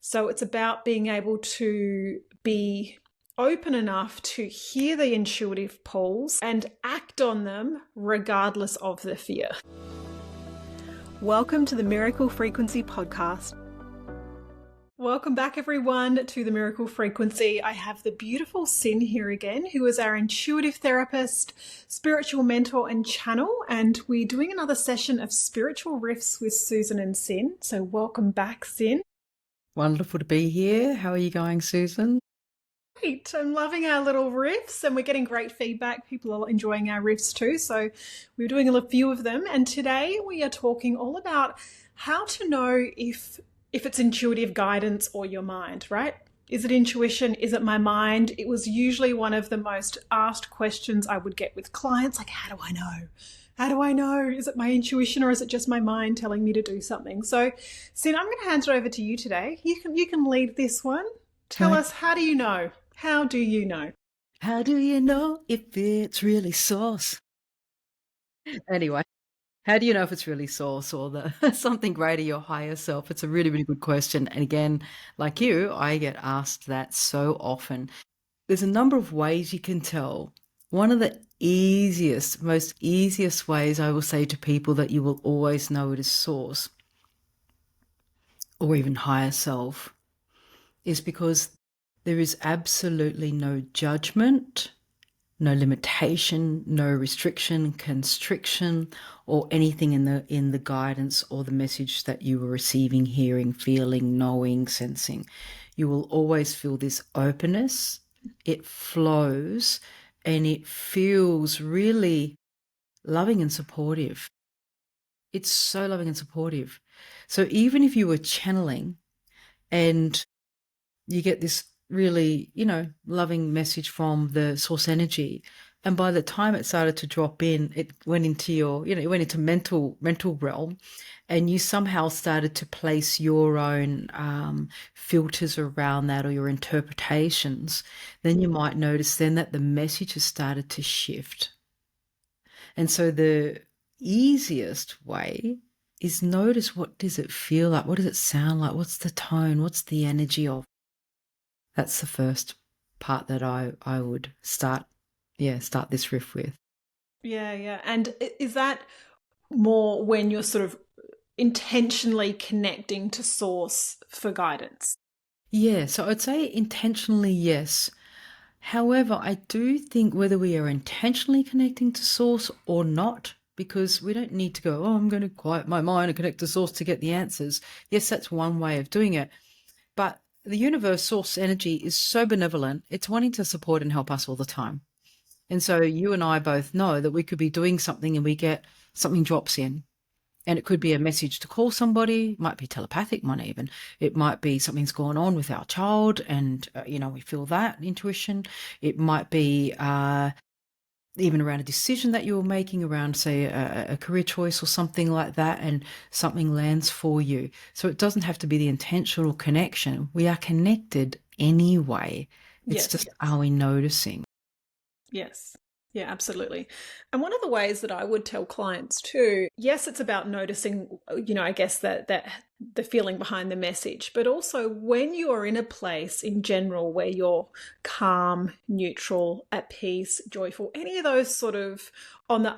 So it's about being able to be open enough to hear the intuitive pulls and act on them regardless of the fear. Welcome to the Miracle Frequency Podcast. Welcome back, everyone, to the Miracle Frequency. I have the beautiful Sin here again, who is our intuitive therapist, spiritual mentor and channel, and we're doing another session of Spiritual Riffs with Susan and Sin. So welcome back, Sin. Wonderful to be here. How are you going, Susan? Great. I'm loving our little riffs and we're getting great feedback. People are enjoying our riffs too. So we're doing a few of them. And today we are talking all about how to know if it's intuitive guidance or your mind, right? Is it intuition? Is it my mind? It was usually one of the most asked questions I would get with clients. Like, how do I know? How do I know? Is it my intuition or is it just my mind telling me to do something? So, Sin, I'm going to hand it over to you today. You can lead this one. Tell us, how do you know? How do you know? How do you know if it's really source? Anyway, how do you know if it's really source or something greater, your higher self? It's a really, really good question. And again, like you, I get asked that so often. There's a number of ways you can tell. One of the most easiest ways I will say to people that you will always know it is source or even higher self is because there is absolutely no judgment, no limitation, no restriction, constriction, or anything in the guidance or the message that you were receiving, hearing, feeling, knowing, sensing. You will always feel this openness. It flows and it feels really loving and supportive. It's so loving and supportive. So even if you were channeling and you get this really, loving message from the source energy. And by the time it started to drop in, it went into it went into mental realm, and you somehow started to place your own filters around that or your interpretations. Then you might notice then that the message has started to shift. And so the easiest way is notice, what does it feel like? What does it sound like? What's the tone? What's the energy of? That's the first part that I would start this riff with. Yeah. And is that more when you're sort of intentionally connecting to source for guidance? Yeah, so I'd say intentionally, yes. However, I do think whether we are intentionally connecting to source or not, because we don't need to go, I'm going to quiet my mind and connect to source to get the answers. Yes, that's one way of doing it. But the universe, source energy, is so benevolent. It's wanting to support and help us all the time. And so you and I both know that we could be doing something and we get something drops in. And it could be a message to call somebody, might be telepathic, it might be something's going on with our child and, we feel that intuition. It might be even around a decision that you're making around, say, a career choice or something like that, and something lands for you. So it doesn't have to be the intentional connection. We are connected anyway. It's just, are we noticing? Yes. Yeah, absolutely. And one of the ways that I would tell clients too, yes, it's about noticing, I guess that the feeling behind the message, but also when you are in a place in general where you're calm, neutral, at peace, joyful, any of those sort of on the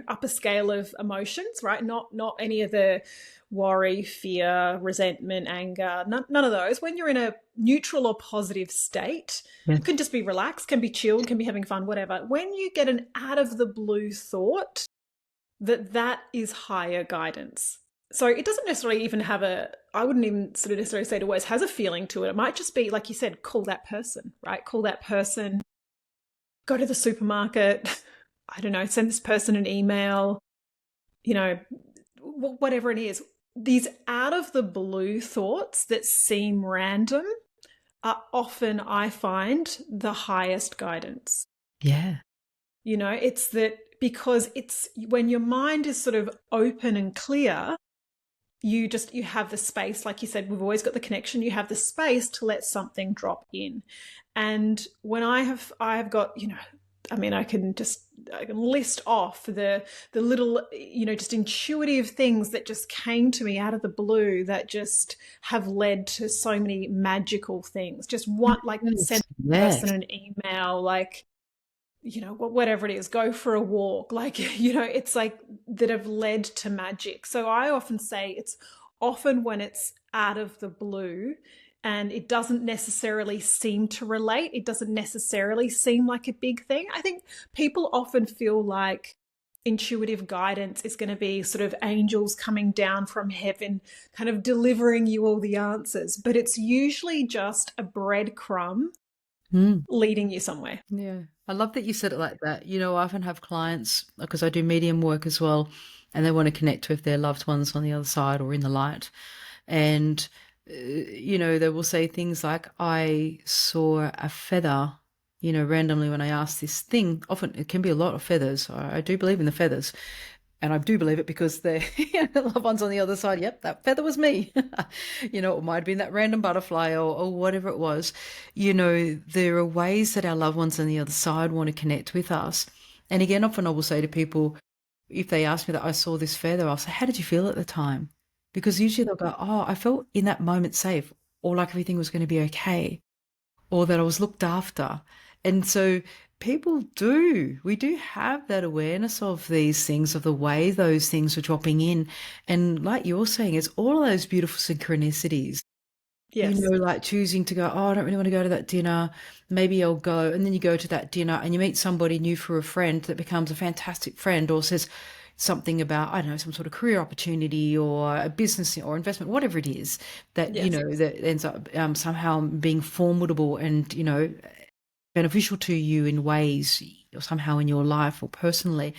upper scale of emotions, right? Not any of the worry, fear, resentment, anger, none of those. When you're in a neutral or positive state, it can just be relaxed, can be chilled, can be having fun, whatever. When you get an out of the blue thought, that is higher guidance. So it doesn't necessarily even have I wouldn't even sort of necessarily say it always has a feeling to it. It might just be, like you said, call that person, right? Call that person, go to the supermarket, I don't know, send this person an email, whatever it is. These out of the blue thoughts that seem random are often, I find, the highest guidance. Yeah. It's that because it's when your mind is sort of open and clear, you have the space, like you said, we've always got the connection, you have the space to let something drop in. And when I have got, I can just I can list off the little, just intuitive things that just came to me out of the blue that just have led to so many magical things. Just want like Yes, send a person yes. an email, like, whatever it is, go for a walk, like, it's like that have led to magic. So I often say it's often when it's out of the blue and it doesn't necessarily seem to relate, it doesn't necessarily seem like a big thing. I think people often feel like intuitive guidance is going to be sort of angels coming down from heaven, kind of delivering you all the answers, but it's usually just a breadcrumb Mm. leading you somewhere. Yeah. I love that you said it like that. I often have clients, because I do medium work as well, and they want to connect with their loved ones on the other side or in the light. And, they will say things like, I saw a feather, randomly when I ask this thing. Often it can be a lot of feathers. I do believe in the feathers. And I do believe it because the loved ones on the other side, yep, that feather was me. It might have been that random butterfly or whatever it was. There are ways that our loved ones on the other side want to connect with us. And again, often I will say to people, if they ask me that I saw this feather, I'll say, how did you feel at the time? Because usually they'll go, oh, I felt in that moment safe, or like everything was going to be okay, or that I was looked after. And so we do have that awareness of these things, of the way those things are dropping in. And like you're saying, it's all of those beautiful synchronicities, Yes. like choosing to go, oh, I don't really want to go to that dinner. Maybe I'll go. And then you go to that dinner and you meet somebody new for a friend that becomes a fantastic friend, or says something about, I don't know, some sort of career opportunity or a business or investment, whatever it is that, Yes. that ends up somehow being formidable and, beneficial to you in ways or somehow in your life or personally,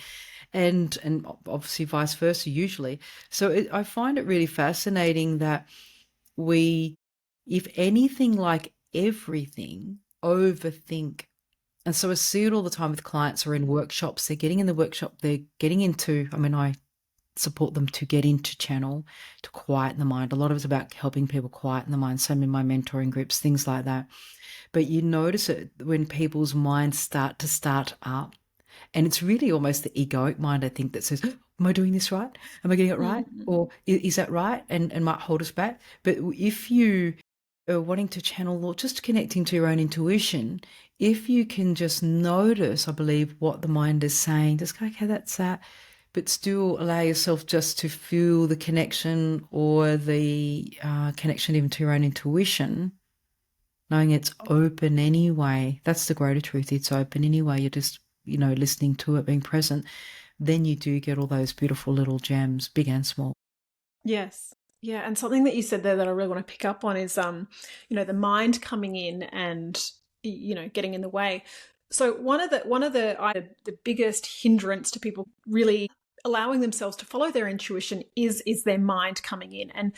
and obviously vice versa usually. So I find it really fascinating that we, if anything, like everything, overthink. And so I see it all the time with clients or in workshops. They're getting in the workshop, they're getting into, I support them to get into channel, to quieten the mind. A lot of it's about helping people quieten the mind. Same in my mentoring groups, things like that. But you notice it when people's minds start up. And it's really almost the egoic mind, I think, that says, am I doing this right? Am I getting it right? Mm-hmm. Or is that right? And might hold us back. But if you are wanting to channel or just connecting to your own intuition, if you can just notice, I believe, what the mind is saying, just go, okay, that's that. But still allow yourself just to feel the connection or the connection even to your own intuition, knowing it's open anyway. That's the greater truth. It's open anyway. You're just, listening to it, being present. Then you do get all those beautiful little gems, big and small. Yes. Yeah. And something that you said there that I really want to pick up on is, the mind coming in and, getting in the way. So the biggest hindrance to people really allowing themselves to follow their intuition is their mind coming in. And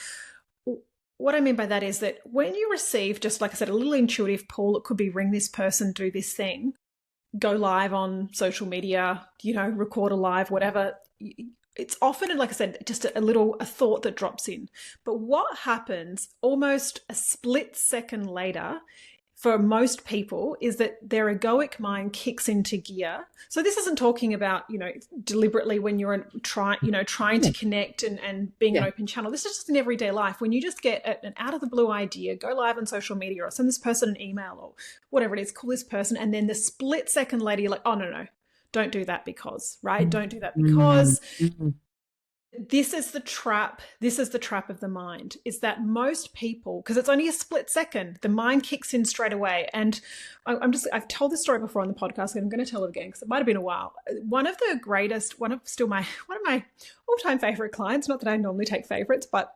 what I mean by that is that when you receive, just like I said, a little intuitive pull, it could be ring this person, do this thing, go live on social media, record a live, whatever. It's often, like I said, just a thought that drops in. But what happens almost a split second later for most people is that their egoic mind kicks into gear. So this isn't talking about, deliberately when you're trying Yeah. to connect and being an Yeah. open channel. This is just in everyday life. When you just get an out of the blue idea, go live on social media or send this person an email or whatever it is, call this person. And then the split second later, you're like, oh, no, don't do that because, right? Don't do that Mm, because mm, this is the trap. This is the trap of the mind, is that most people, because it's only a split second, the mind kicks in straight away. And I've told this story before on the podcast, and I'm going to tell it again because it might have been a while. One of my all-time favorite clients, not that I normally take favorites, but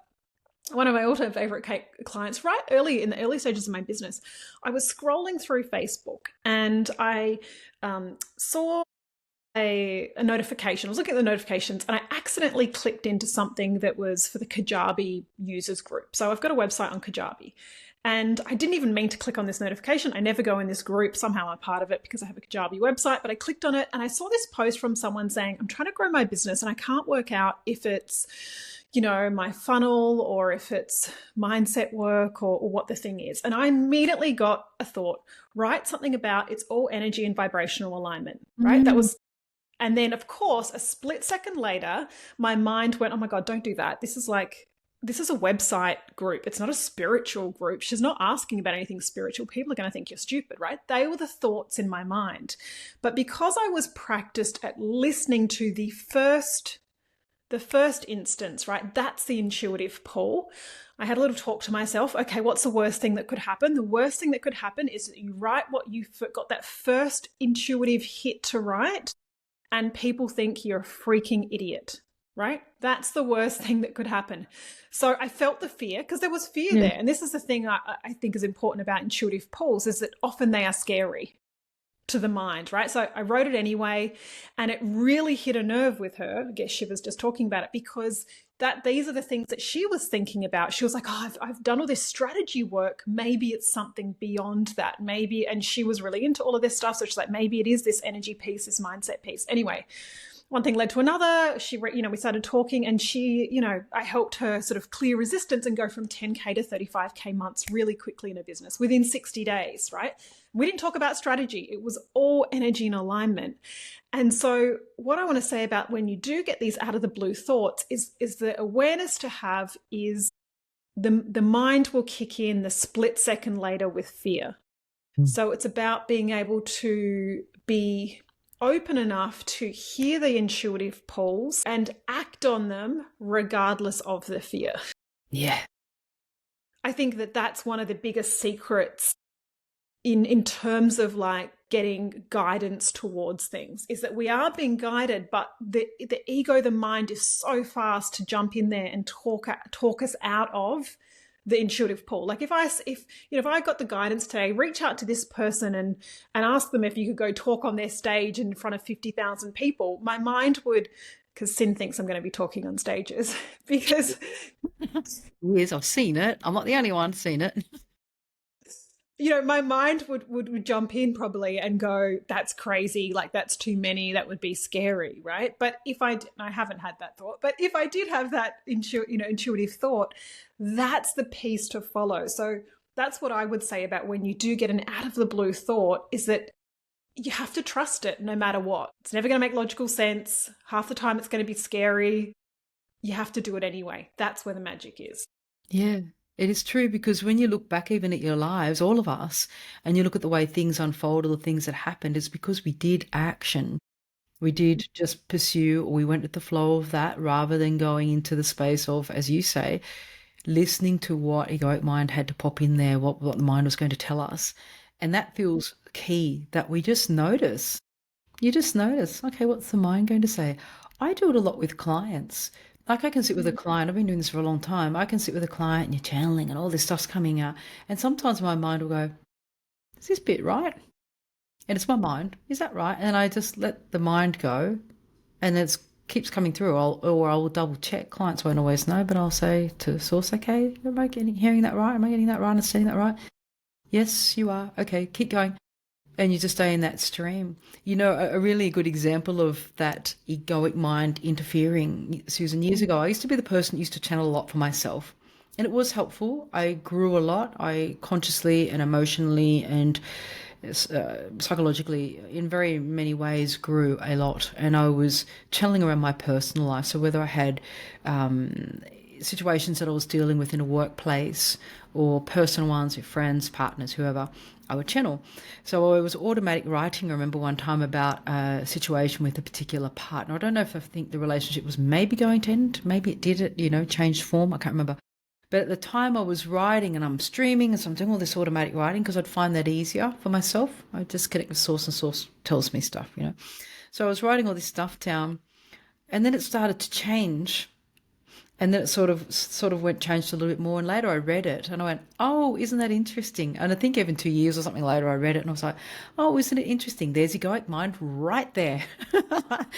one of my all-time favorite clients, right early in the early stages of my business, I was scrolling through Facebook and I saw a notification. I was looking at the notifications and I accidentally clicked into something that was for the Kajabi users group. So I've got a website on Kajabi and I didn't even mean to click on this notification. I never go in this group. Somehow I'm part of it because I have a Kajabi website, but I clicked on it and I saw this post from someone saying, I'm trying to grow my business and I can't work out if it's, my funnel or if it's mindset work or what the thing is. And I immediately got a thought, write something about it's all energy and vibrational alignment, right? That mm. was And then, of course, a split second later, my mind went, oh my God, don't do that. This is a website group. It's not a spiritual group. She's not asking about anything spiritual. People are going to think you're stupid, right? They were the thoughts in my mind. But because I was practiced at listening to the first instance, right? That's the intuitive pull. I had a little talk to myself. Okay, what's the worst thing that could happen? The worst thing that could happen is that you write what you got that first intuitive hit to write, and people think you're a freaking idiot, right? That's the worst thing that could happen. So I felt the fear because there was fear there. And this is the thing I think is important about intuitive pulls, is that often they are scary to the mind, right? So I wrote it anyway, and it really hit a nerve with her. I guess she was just talking about it because these are the things that she was thinking about. She was like, oh, I've done all this strategy work. Maybe it's something beyond that. Maybe, and she was really into all of this stuff. So she's like, maybe it is this energy piece, this mindset piece. Anyway, one thing led to another. We started talking, and I helped her sort of clear resistance and go from 10K to 35K months really quickly in a business within 60 days, right? We didn't talk about strategy. It was all energy and alignment. And so what I want to say about when you do get these out of the blue thoughts is the awareness to have is the mind will kick in the split second later with fear. So it's about being able to be open enough to hear the intuitive pulls and act on them regardless of the fear. Yeah. I think that that's one of the biggest secrets in terms of like getting guidance towards things, is that we are being guided, but the ego, the mind, is so fast to jump in there and talk us out of the intuitive pull. Like if I got the guidance today, reach out to this person and ask them if you could go talk on their stage in front of 50,000 people, my mind would, because Sin thinks I'm going to be talking on stages because Yes, I've seen it. I'm not the only one seen it. My mind would jump in probably and go, that's crazy, like that's too many, that would be scary, right? But I haven't had that thought, but if I did have that intuitive thought, that's the piece to follow. So that's what I would say about when you do get an out of the blue thought, is that you have to trust it no matter what. It's never going to make logical sense. Half the time it's going to be scary. You have to do it anyway. That's where the magic is. Yeah. It is true, because when you look back even at your lives, all of us, and you look at the way things unfold or the things that happened, it's because we did action. We did just pursue, or we went with the flow of that, rather than going into the space of, as you say, listening to what egoic mind had to pop in there, what the mind was going to tell us. And that feels key, that we just notice. You just notice, okay, what's the mind going to say? I do it a lot with clients. Like I can sit with a client, I've been doing this for a long time. I can sit with a client and you're channeling and all this stuff's coming out. And sometimes my mind will go, is this bit right? And it's my mind, is that right? And I just let the mind go, and it keeps coming through. Or I will double check. Clients won't always know, but I'll say to source, okay, am I hearing that right? Am I getting that right? Understanding that right? Yes, you are. Okay, keep going. And you just stay in that stream. A really good example of that egoic mind interfering, Susan, years ago, I used to be the person who used to channel a lot for myself. And it was helpful. I grew a lot. I consciously and emotionally and psychologically, in very many ways, grew a lot. And I was channeling around my personal life. So whether I had situations that I was dealing with in a workplace or personal ones with friends, partners, whoever, I would channel. So I was automatic writing. I remember one time about a situation with a particular partner. I don't know if I think the relationship was maybe going to end. Maybe it did, changed form. I can't remember. But at the time I was writing, and I'm streaming, and so I'm doing all this automatic writing because I'd find that easier for myself. I just connect with source, and source tells me stuff. So I was writing all this stuff down, and then it started to change. And then it sort of changed a little bit more. And later I read it and I went, oh, isn't that interesting? And I think even 2 years or something later I read it and I was like, oh, isn't it interesting? There's egoic mind right there.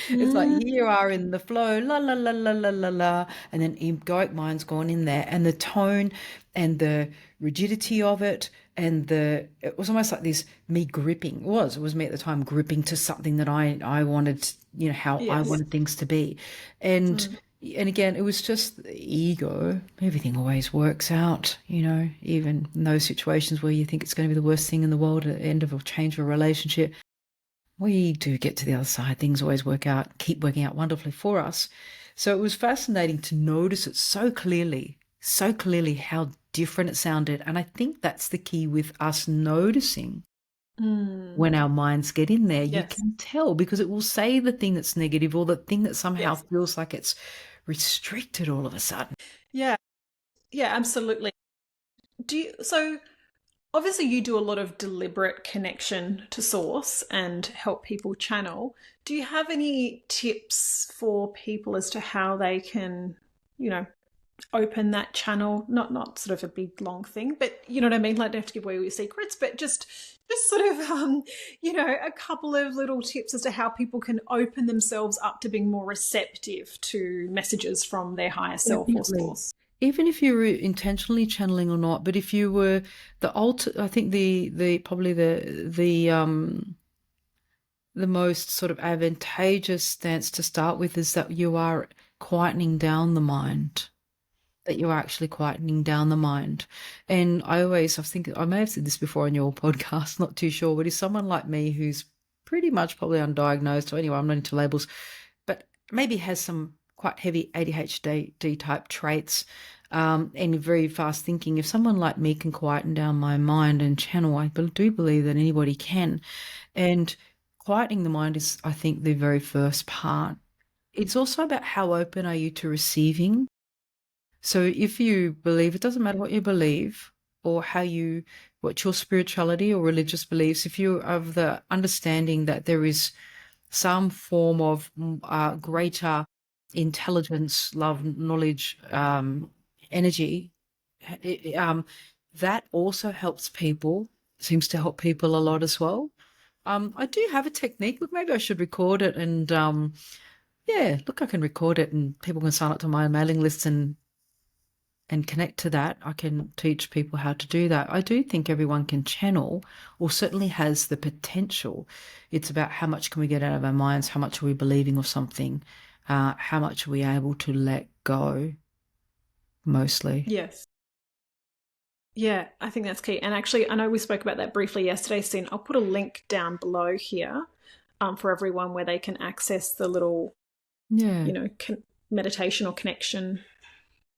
It's like, here you are in the flow, la, la, la, la, la, la, la. And then egoic mind's gone in there. And the tone and the rigidity of it, and it was almost like this, me gripping. It was me at the time gripping to something that I wanted, how I wanted things to be. And again, it was just the ego. Everything always works out, even in those situations where you think it's going to be the worst thing in the world at the end of a change of a relationship. we do get to the other side. Things always keep working out wonderfully for us. So it was fascinating to notice it so clearly how different it sounded. And I think that's the key with us noticing Mm. when our minds get in there. You Yes. can tell because it will say the thing that's negative or the thing that somehow Yes. feels like it's restricted all of a sudden. Yeah. Yeah, absolutely. So obviously you do a lot of deliberate connection to source and help people channel. Do you have any tips for people as to how they can, you know, open that channel? Not sort of a big long thing, but you know what I mean? Like, don't have to give away all your secrets, but just sort of a couple of little tips as to how people can open themselves up to being more receptive to messages from their higher self or Definitely. source. Even if you were intentionally channeling or not, but if you were I think the probably the most sort of advantageous stance to start with is that you are quietening down the mind. That you're actually quietening down the mind. And I was thinking, I may have said this before on your podcast, not too sure, but if someone like me who's pretty much probably undiagnosed, or anyway, I'm not into labels, but maybe has some quite heavy ADHD type traits, and very fast thinking, if someone like me can quieten down my mind and channel, I do believe that anybody can. And quietening the mind is, I think, the very first part. It's also about how open are you to receiving. So if you believe, it doesn't matter what you believe or what your spirituality or religious beliefs, if you have the understanding that there is some form of greater intelligence, love, knowledge, energy, that also seems to help people a lot as well. I do have a technique. Look, maybe I should record it and yeah, look, I can record it and people can sign up to my mailing list and connect to that. I can teach people how to do that. I do think everyone can channel or certainly has the potential. It's about how much can we get out of our minds, how much are we believing of something, how much are we able to let go, mostly. Yes. Yeah, I think that's key. And actually, I know we spoke about that briefly yesterday, Sin. I'll put a link down below here for everyone where they can access the little, Yeah. meditation or connection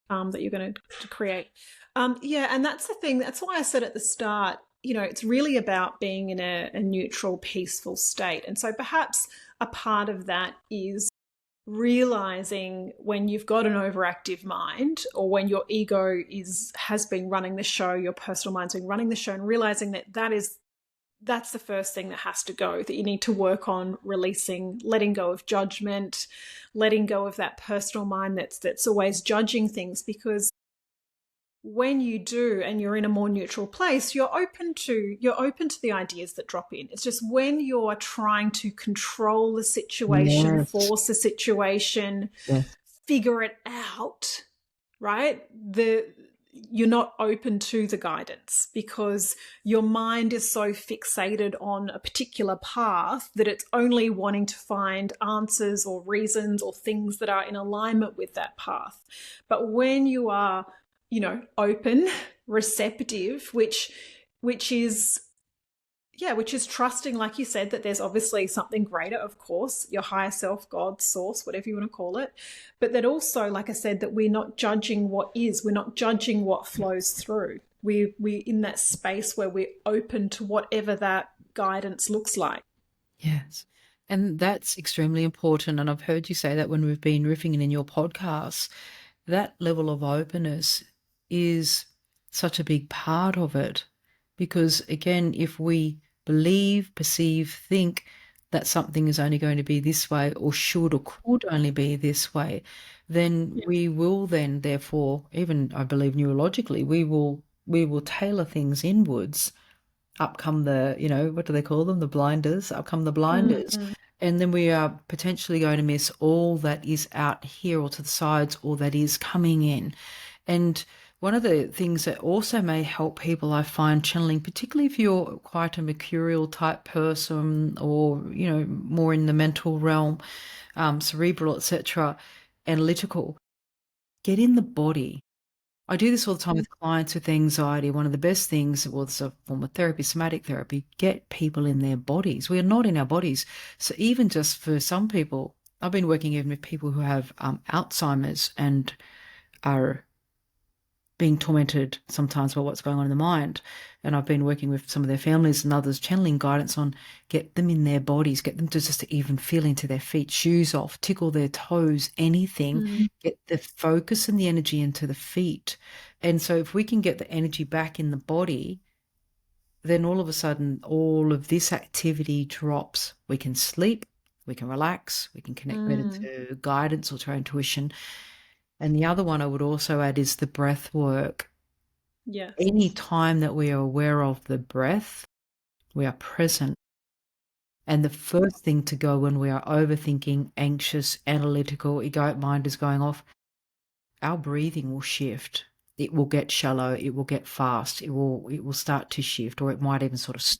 that you're going to create. Yeah, and that's the thing. That's why I said at the start, it's really about being in a neutral, peaceful state. And so perhaps a part of that is realizing when you've got an overactive mind or when your ego has been running the show, your personal mind's been running the show, and realizing that's the first thing that has to go, that you need to work on releasing, letting go of judgment, letting go of that personal mind that's always judging things. Because when you do and you're in a more neutral place, you're open to the ideas that drop in. It's just when you're trying to control the situation, Yes. force the situation, Yes. figure it out, right? You're not open to the guidance because your mind is so fixated on a particular path that it's only wanting to find answers or reasons or things that are in alignment with that path. But when you are, open, receptive, which is trusting, like you said, that there's obviously something greater, of course, your higher self, God, source, whatever you want to call it. But that also, like I said, that we're not judging what is, we're not judging what flows through. We're in that space where we're open to whatever that guidance looks like. Yes. And that's extremely important. And I've heard you say that when we've been riffing in your podcasts, that level of openness is such a big part of it. Because again, if we believe, perceive, think that something is only going to be this way or should or could only be this way, then Yeah. we will then therefore, even I believe neurologically, we will tailor things inwards. Up come what do they call them? The blinders. Up come the blinders. Mm-hmm. And then we are potentially going to miss all that is out here or to the sides or that is coming in. And one of the things that also may help people, I find, channeling, particularly if you're quite a mercurial type person or, more in the mental realm, cerebral, etc., analytical, get in the body. I do this all the time with clients with anxiety. One of the best things, well, it's a form of therapy, somatic therapy, get people in their bodies. We are not in our bodies. So even just for some people, I've been working even with people who have Alzheimer's and are being tormented sometimes by what's going on in the mind. And I've been working with some of their families and others, channeling guidance on get them in their bodies, get them to just even feel into their feet, shoes off, tickle their toes, anything, get the focus and the energy into the feet. And so if we can get the energy back in the body, then all of a sudden, all of this activity drops. We can sleep, we can relax, we can connect better to guidance or to our intuition. And the other one I would also add is the breath work. Yes. Any time that we are aware of the breath, we are present. And the first thing to go when we are overthinking, anxious, analytical, egoic mind is going off, our breathing will shift. It will get shallow. It will get fast. It will start to shift, or it might even sort of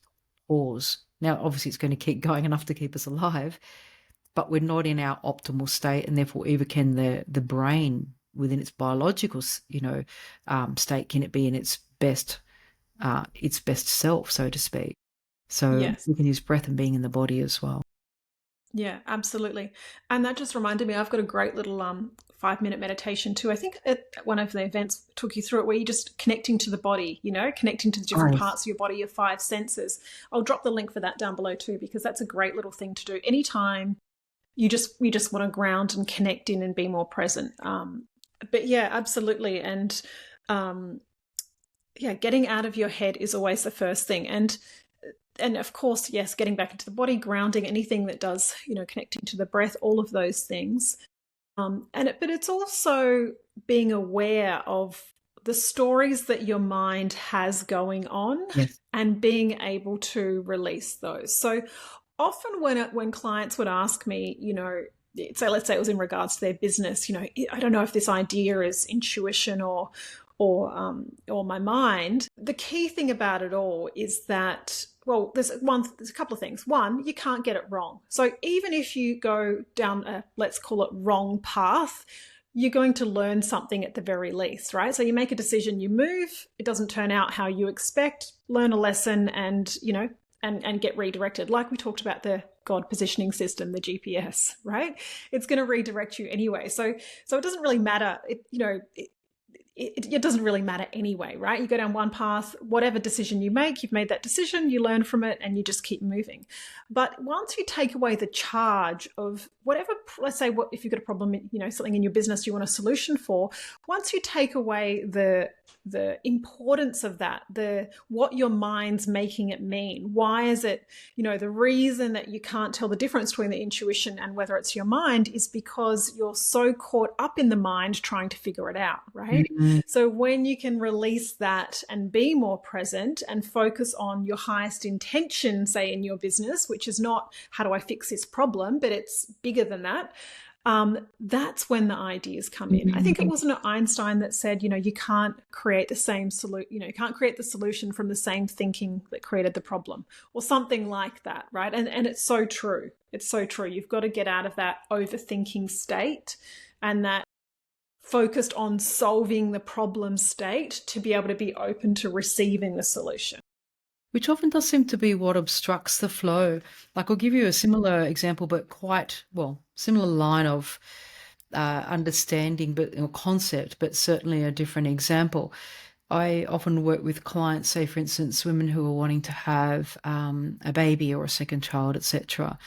pause. Now, obviously, it's going to keep going enough to keep us alive, but we're not in our optimal state, and therefore either can the brain within its biological state, can it be in its best self, so to speak. So Yes. we can use breath and being in the body as well. Yeah, absolutely. And that just reminded me, I've got a great little 5-minute meditation too. I think at one of the events took you through it, where you're just connecting to the body, connecting to the different parts of your body, your 5 senses. I'll drop the link for that down below too, because that's a great little thing to do anytime you just want to ground and connect in and be more present. But yeah, absolutely. And yeah, getting out of your head is always the first thing. And of course, yes, getting back into the body, grounding, anything that does, connecting to the breath, all of those things. But it's also being aware of the stories that your mind has going on, Yes. and being able to release those. So often when clients would ask me, so let's say it was in regards to their business, I don't know if this idea is intuition or my mind. The key thing about it all is that, well, there's a couple of things. One, you can't get it wrong. So even if you go down a, let's call it, wrong path, you're going to learn something at the very least, right? So you make a decision, you move, it doesn't turn out how you expect, learn a lesson, and and get redirected. Like we talked about the God positioning system, the GPS, right? It's going to redirect you anyway. So it doesn't really matter. It doesn't really matter anyway, right? You go down one path, whatever decision you make, you've made that decision, you learn from it, and you just keep moving. But once you take away the charge of whatever, let's say, if you've got a problem, something in your business you want a solution for, once you take away the importance of that, what your mind's making it mean, why is it, the reason that you can't tell the difference between the intuition and whether it's your mind is because you're so caught up in the mind trying to figure it out, right? So when you can release that and be more present and focus on your highest intention, say in your business, which is not how do I fix this problem, but it's bigger than that, that's when the ideas come in. I think it wasn't Einstein that said, you can't create the same solution, you can't create the solution from the same thinking that created the problem, or something like that, right? And it's so true. It's so true. You've got to get out of that overthinking state and that focused on solving the problem state to be able to be open to receiving the solution. Which often does seem to be what obstructs the flow. Like, I'll give you a similar example, but similar line of understanding, or concept, but certainly a different example. I often work with clients, say, for instance, women who are wanting to have a baby or a second child, etc.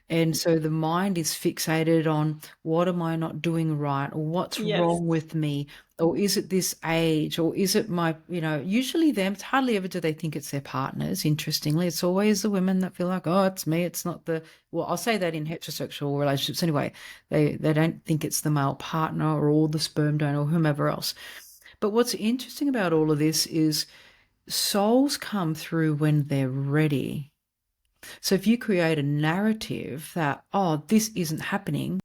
And so the mind is fixated on, what am I not doing right? Or what's wrong with me? Or is it this age? Or is it my, usually them, hardly ever do they think it's their partners. Interestingly, it's always the women that feel like, oh, it's me. It's not I'll say that in heterosexual relationships anyway. They don't think it's the male partner or the sperm donor or whomever else. But what's interesting about all of this is souls come through when they're ready. So if you create a narrative that, oh, this isn't happening,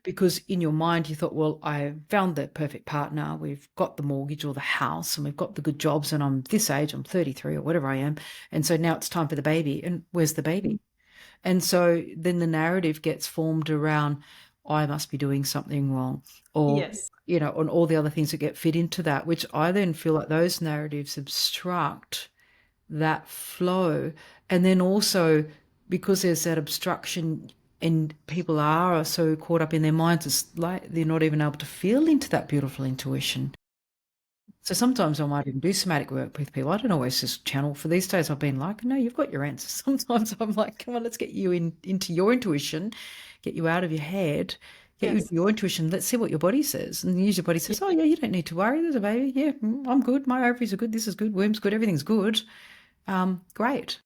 because in your mind you thought, well, I found the perfect partner, we've got the mortgage or the house, and we've got the good jobs, and I'm this age, I'm 33 or whatever I am, and so now it's time for the baby, and where's the baby? And so then the narrative gets formed around, I must be doing something wrong, or, Yes. and all the other things that get fit into that, which I then feel like those narratives obstruct that flow. And then also, because there's that obstruction and people are so caught up in their minds, it's like they're not even able to feel into that beautiful intuition. So sometimes I might even do somatic work with people. I don't always just channel. For these days, I've been like, no, you've got your answers. Sometimes I'm like, come on, let's get you into your intuition, get you out of your head, get you Yes. into your intuition. Let's see what your body says. And usually your body Yeah. says, oh, yeah, you don't need to worry. There's a baby. Yeah, I'm good. My ovaries are good. This is good. Womb's good. Everything's good. Great.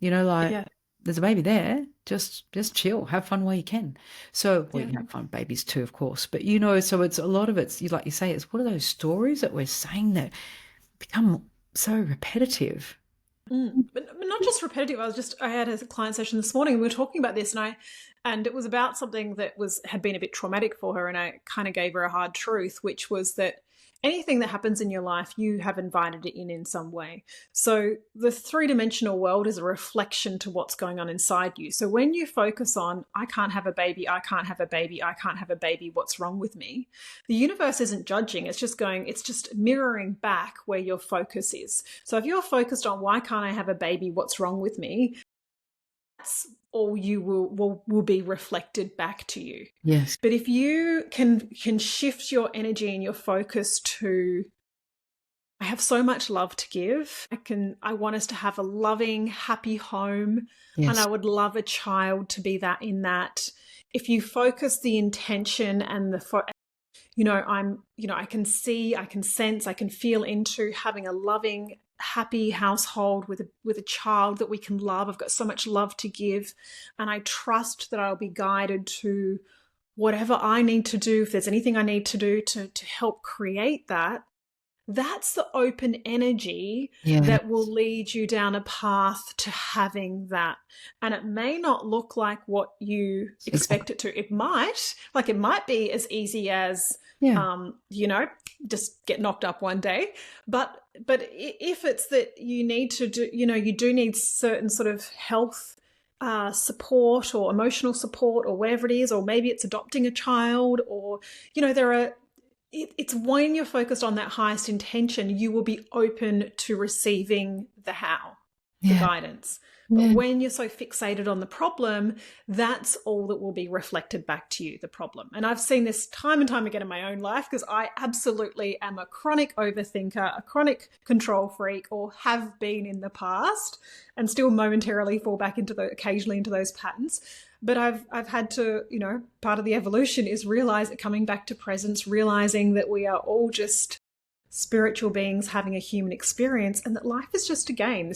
Like Yeah. there's a baby there. Just chill, have fun while you can. So, well, you Yeah. can have fun with babies too, of course. But so it's a lot of it's like you say, it's what are those stories that we're saying that become so repetitive? But not just repetitive. I had a client session this morning and we were talking about this, and it was about something that had been a bit traumatic for her, and I kind of gave her a hard truth, which was that anything that happens in your life, you have invited it in some way. So the three-dimensional world is a reflection to what's going on inside you. So when you focus on, I can't have a baby, I can't have a baby, I can't have a baby, what's wrong with me? The universe isn't judging. It's just mirroring back where your focus is. So if you're focused on, why can't I have a baby, what's wrong with me? That's all you will be reflected back to you. Yes. But if you can shift your energy and your focus to, I have so much love to give. I want us to have a loving, happy home, and I Yes. would love a child to be that in that. If you focus the intention and I can see, I can sense, I can feel into having a loving, happy household with a child that we can love. I've got so much love to give, and I trust that I'll be guided to whatever I need to do. If there's anything I need to do to help create that, that's the open energy Yeah. that will lead you down a path to having that. And it may not look like what you expect Exactly. it to. It might be as easy as, Yeah. just get knocked up one day. But if it's that you need to do, you do need certain sort of health support or emotional support or whatever it is, or maybe it's adopting a child, or, there are, it's when you're focused on that highest intention, you will be open to receiving the how, the Yeah. guidance. But Yeah. when you're so fixated on the problem, that's all that will be reflected back to you, the problem. And I've seen this time and time again in my own life, because I absolutely am a chronic overthinker, a chronic control freak, or have been in the past, and still momentarily fall back occasionally into those patterns. But I've had to, part of the evolution is coming back to presence, realizing that we are all just spiritual beings having a human experience, and that life is just a game.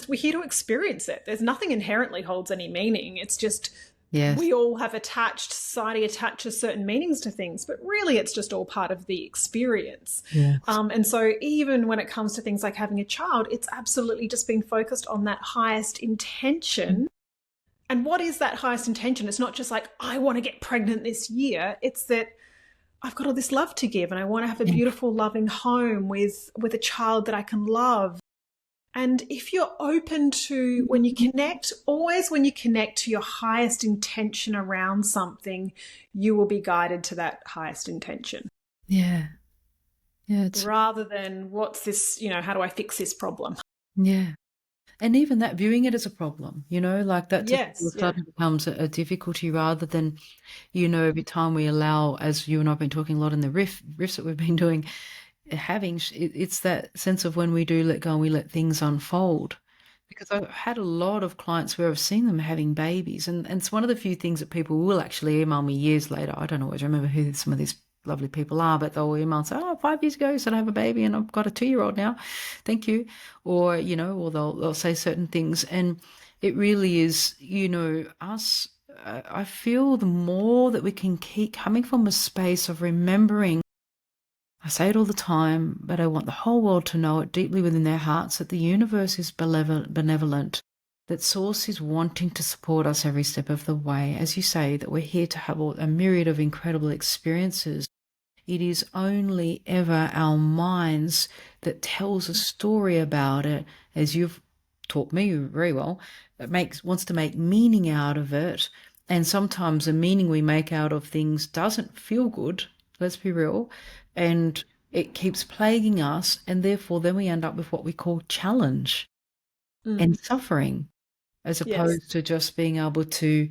We're here to experience it. There's nothing inherently holds any meaning. It's just, Yes. we all have society attaches certain meanings to things, but really it's just all part of the experience. Yes. And so even when it comes to things like having a child, it's absolutely just being focused on that highest intention. And what is that highest intention? It's not just like, I want to get pregnant this year. It's that I've got all this love to give, and I want to have a Yeah. beautiful, loving home with a child that I can love. And if you're open to, when you connect to your highest intention around something, you will be guided to that highest intention. Yeah. Yeah. It's Rather than, what's this, how do I fix this problem? yeah. And even that, viewing it as a problem, like that just all Yes, of a yeah. sudden becomes a difficulty, rather than, every time we allow, as you and I've been talking a lot in the riffs that we've been doing, it's that sense of when we do let go and we let things unfold. Because I've had a lot of clients where I've seen them having babies, and it's one of the few things that people will actually email me years later. I don't always remember who some of these lovely people are, but they'll email and say, oh, 5 years ago, I said I have a baby and I've got a 2-year-old now. Thank you. Or, or they'll say certain things. And it really is, us, I feel the more that we can keep coming from a space of remembering, I say it all the time, but I want the whole world to know it deeply within their hearts, that the universe is benevolent, that Source is wanting to support us every step of the way. As you say, that we're here to have a myriad of incredible experiences. It is only ever our minds that tells a story about it, as you've taught me very well, that wants to make meaning out of it, And sometimes the meaning we make out of things doesn't feel good, let's be real, and it keeps plaguing us, and therefore then we end up with what we call challenge and Mm. suffering, as Yes. opposed to just being able to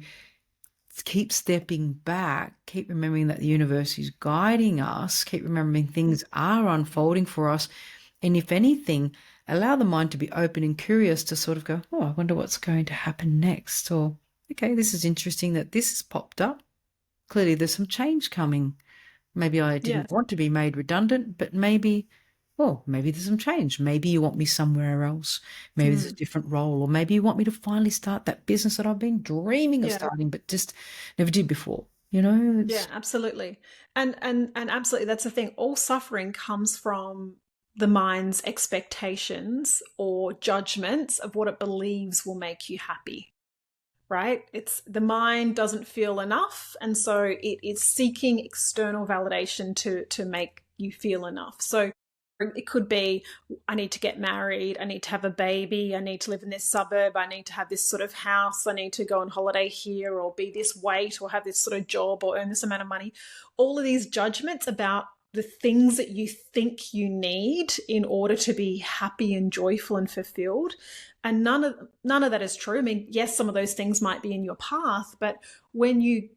keep stepping back, keep remembering that the universe is guiding us, keep remembering things are unfolding for us. And if anything, allow the mind to be open and curious to sort of go, oh, I wonder what's going to happen next. Or, okay, this is interesting that this has popped up. Clearly, there's some change coming. Maybe I didn't Yes. want to be made redundant, but maybe, well, maybe there's some change. Maybe you want me somewhere else. Maybe there's a Mm. different role, or maybe you want me to finally start that business that I've been dreaming of Yeah. starting, but just never did before. You know, Yeah, it's absolutely. And absolutely, that's the thing. All suffering comes from the mind's expectations or judgments of what it believes will make you happy, right? It's the mind doesn't feel enough, and so it is seeking external validation to make you feel enough. So it could be, I need to get married, I need to have a baby, I need to live in this suburb, I need to have this sort of house, I need to go on holiday here, or be this weight, or have this sort of job, or earn this amount of money. All of these judgments about the things that you think you need in order to be happy and joyful and fulfilled. And none of that is true. I mean, yes, some of those things might be in your path, but when you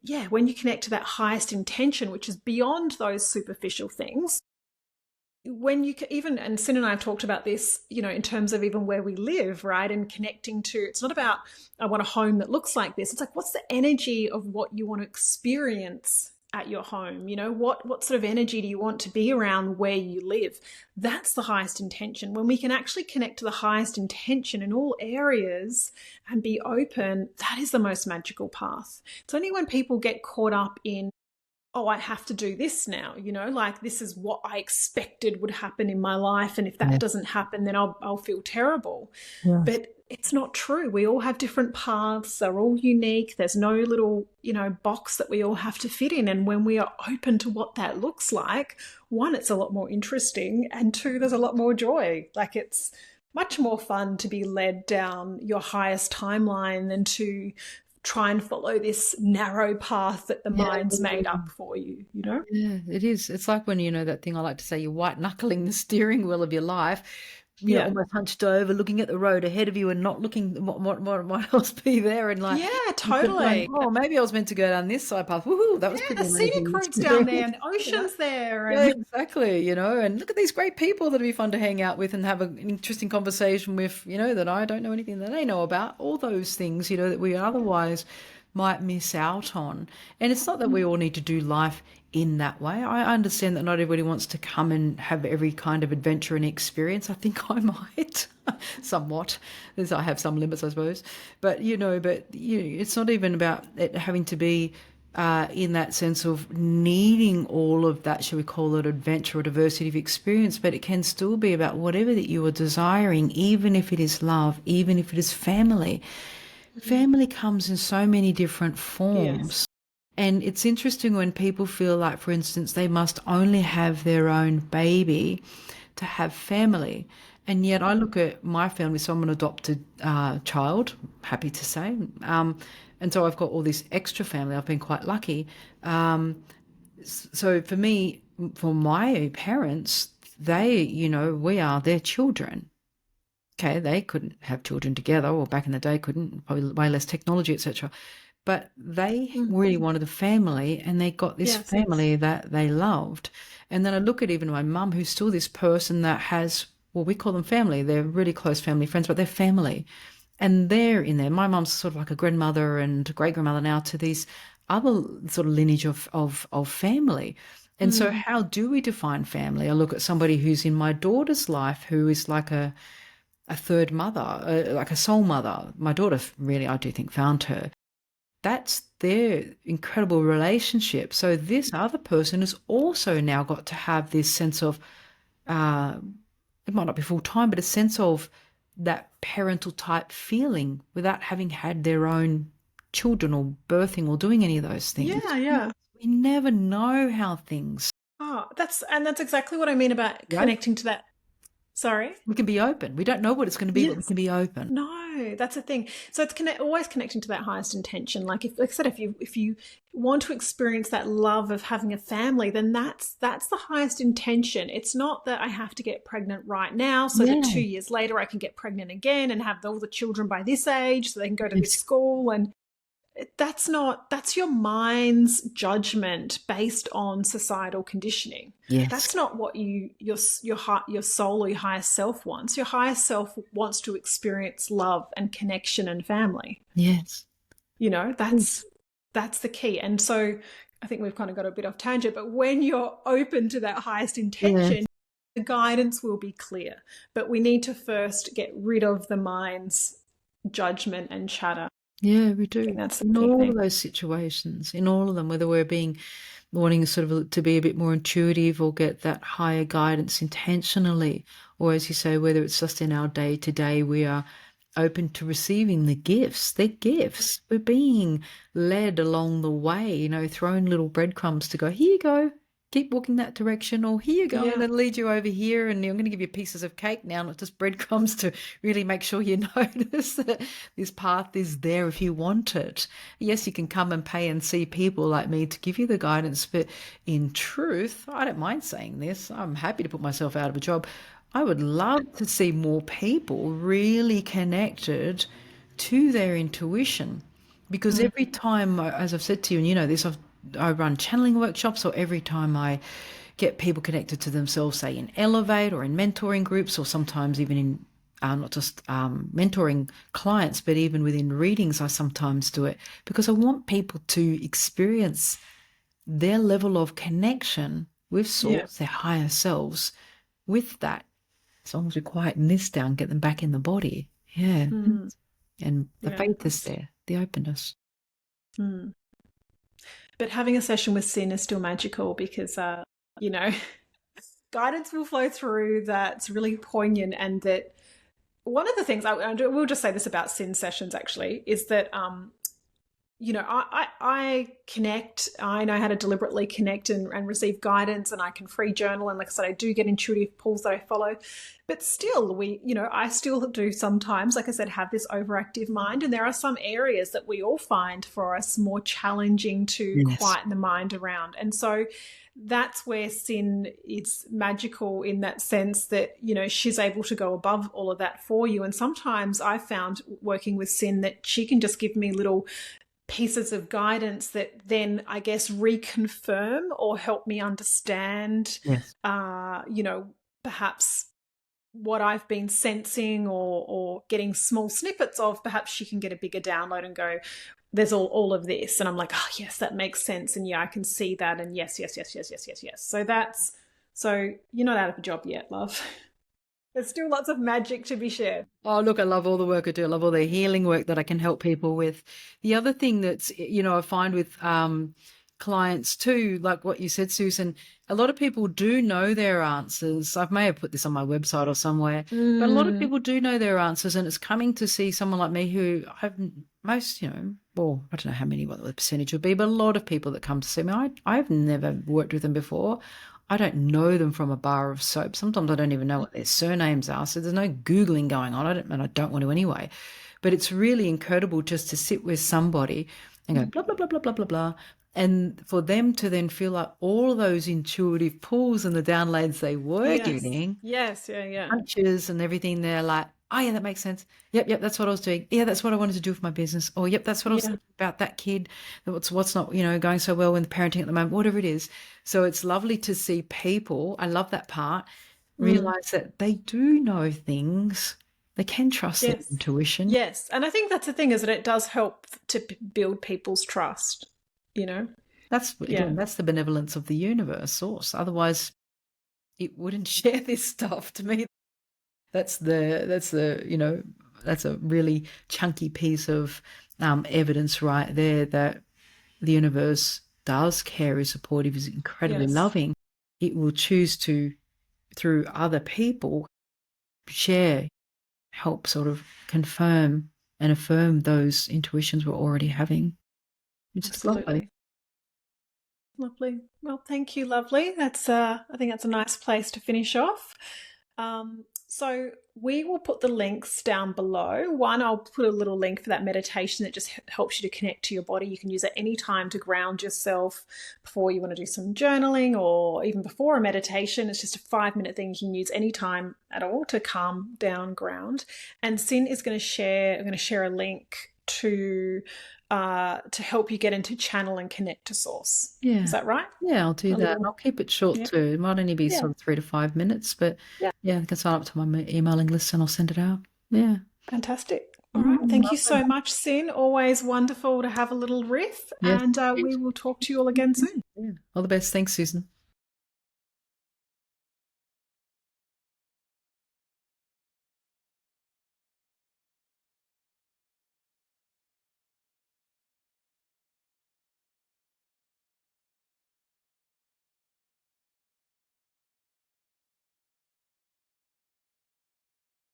connect to that highest intention, which is beyond those superficial things, when you even, and Sin and I have talked about this, in terms of even where we live, right? And connecting to, it's not about, I want a home that looks like this. It's like, what's the energy of what you want to experience at your home? What sort of energy do you want to be around where you live? That's the highest intention. When we can actually connect to the highest intention in all areas and be open, that is the most magical path. It's only when people get caught up in, oh, I have to do this now, like this is what I expected would happen in my life. And if that yeah, doesn't happen, then I'll feel terrible. yes. But it's not true. We all have different paths. They're all unique. There's no little, box that we all have to fit in. And when we are open to what that looks like, one, it's a lot more interesting. And two, there's a lot more joy. Like it's much more fun to be led down your highest timeline than to try and follow this narrow path that the Yeah, mind's made up for you. yeah, it is. It's like when, that thing I like to say, you're white knuckling the steering wheel of your life, Yeah. almost hunched over, looking at the road ahead of you and not looking what might else be there. And like, Yeah, instead of going, totally. oh, maybe I was meant to go down this side path. Woohoo, that was Yeah, pretty the scenic amazing routes down there experience. and oceans there Yeah, and exactly. And look at these great people that'd be fun to hang out with and have an interesting conversation with, that I don't know anything that they know about. All those things, that we otherwise might miss out on. And it's not that we all need to do life in that way. I understand that not everybody wants to come and have every kind of adventure and experience. I think I might somewhat, as I have some limits, I suppose. But it's not even about it having to be in that sense of needing all of that, shall we call it adventure or diversity of experience, but it can still be about whatever that you are desiring, even if it is love, even if it is family. Family comes in so many different yes. forms. And it's interesting when people feel like, for instance, they must only have their own baby to have family. And yet I look at my family, so I'm an adopted child, happy to say. And so I've got all this extra family. I've been quite lucky. So for me, for my parents, we are their children. Okay, they couldn't have children together, or back in the day couldn't, probably way less technology, etc. But they Mm. really wanted a family, and they got this Yes. family that they loved. And then I look at even my mum, who's still this person that has, well, we call them family. They're really close family friends, but they're family. And they're in there. My mum's sort of like a grandmother and great grandmother now to these other sort of lineage of family. And so Mm. how do we define family? I look at somebody who's in my daughter's life who is like a third mother, like a soul mother. My daughter really, I do think, found her. That's their incredible relationship. So this other person has also now got to have this sense of, uh, it might not be full time, but a sense of that parental type feeling without having had their own children or birthing or doing any of those things. Yeah, yeah. We never know how things, Oh, that's exactly what I mean about right? connecting to that Sorry? We can be open. We don't know what it's going to be, but we Yes. can be open. No, that's the thing. So it's always connecting to that highest intention. Like I said, if you want to experience that love of having a family, then that's the highest intention. It's not that I have to get pregnant right now, so that Yeah. 2 years later I can get pregnant again and have all the children by this age, so they can go to this Yes. school. And that's your mind's judgment based on societal conditioning. Yes. That's not what your heart, your soul, or your higher self wants. Your higher self wants to experience love and connection and family. Yes. You know, Yes. that's the key. And so I think we've kind of got a bit off tangent, but when you're open to that highest Yes. intention, the guidance will be clear. But we need to first get rid of the mind's judgment and chatter. Yeah, we I think do. that's the In key all thing. of those situations, in all of them, whether we're being wanting sort of to be a bit more intuitive or get that higher guidance intentionally, or as you say, whether it's just in our day to day, we are open to receiving the gifts. They're gifts. We're being led along the way, thrown little breadcrumbs to go, here you go, keep walking that direction, or here you go, and Yeah. then lead you over here, and I'm going to give you pieces of cake now, not just breadcrumbs, to really make sure you notice that this path is there if you want it. Yes, you can come and pay and see people like me to give you the guidance, but in truth, I don't mind saying this. I'm happy to put myself out of a job. I would love to see more people really connected to their intuition, because Mm. every time, as I've said to you, and you know this, I run channeling workshops, or every time I get people connected to themselves, say in Elevate or in mentoring groups, or sometimes even in not just mentoring clients, but even within readings, I sometimes do it because I want people to experience their level of connection with Yeah. Source, their higher selves, with that. As long as we quieten this down, get them back in the body. Yeah. Mm. And the Yeah. faith is there, the openness. Mm. But having a session with Sin is still magical because, you know, guidance will flow through that's really poignant. And that one of the things I will just say this about Sin sessions actually is that you know, I connect. I know how to deliberately connect and receive guidance, and I can free journal. And like I said, I do get intuitive pulls that I follow. But still, I still do sometimes, like I said, have this overactive mind. And there are some areas that we all find for us more challenging to Yes. quieten the mind around. And so that's where Sin is magical in that sense that, she's able to go above all of that for you. And sometimes I found working with Sin that she can just give me little pieces of guidance that then I guess reconfirm or help me understand, Yes. perhaps what I've been sensing or getting small snippets of. Perhaps she can get a bigger download and go, there's all of this. And I'm like, oh, yes, that makes sense. And yeah, I can see that. And yes, yes, yes, yes, yes, yes, yes. So you're not out of a job yet, love. There's still lots of magic to be shared. Oh, look, I love all the work I do. I love all the healing work that I can help people with. The other thing that's, I find with clients too, like what you said, Susan, a lot of people do know their answers. I may have put this on my website or somewhere, but a lot of Mm, people do know their answers, and it's coming to see someone like me who I've most, well, I don't know how many, what the percentage would be, but a lot of people that come to see me, I've never worked with them before. I don't know them from a bar of soap. Sometimes I don't even know what their surnames are. So there's no Googling going on. I don't want to anyway. But it's really incredible just to sit with somebody and go blah, blah, blah, blah, blah, blah, blah. And for them to then feel like all of those intuitive pulls and the downloads they were yes. getting, Yes. Yeah. Yeah. punches and everything, they're like, oh, yeah, that makes sense. Yep, that's what I was doing. Yeah, that's what I wanted to do for my business. Or, yep, that's what I was Yeah. thinking about that kid, what's not, going so well with parenting at the moment, whatever it is. So it's lovely to see people, I love that part, Mm. realize that they do know things. They can trust their Yes. intuition. Yes. And I think that's the thing is that it does help to build people's trust, you know? That's, Yeah. again, that's the benevolence of the universe, Source. Otherwise, it wouldn't share this stuff to me. That's a really chunky piece of evidence right there that the universe does care, is supportive, is incredibly Yes. loving. It will choose to, through other people, share, help sort of confirm and affirm those intuitions we're already having, which is lovely. Absolutely. Lovely. Well, thank you, lovely. That's I think that's a nice place to finish off. So we will put the links down below. One, I'll put a little link for that meditation that just helps you to connect to your body. You can use it any time to ground yourself before you want to do some journaling or even before a meditation. It's just a 5-minute thing you can use any time at all to calm down, ground. And Sin is going to share a link to help you get into channel and connect to source. Yeah. Is that right? Yeah, I'll do that. And I'll keep it short too. It might only be sort of 3 to 5 minutes, but yeah, I can sign up to my emailing list and I'll send it out. Yeah. Fantastic. All right. Thank you so much, Sin. Always wonderful to have a little riff. Yes, And we will talk to you all again soon. Yeah. All the best. Thanks, Susan.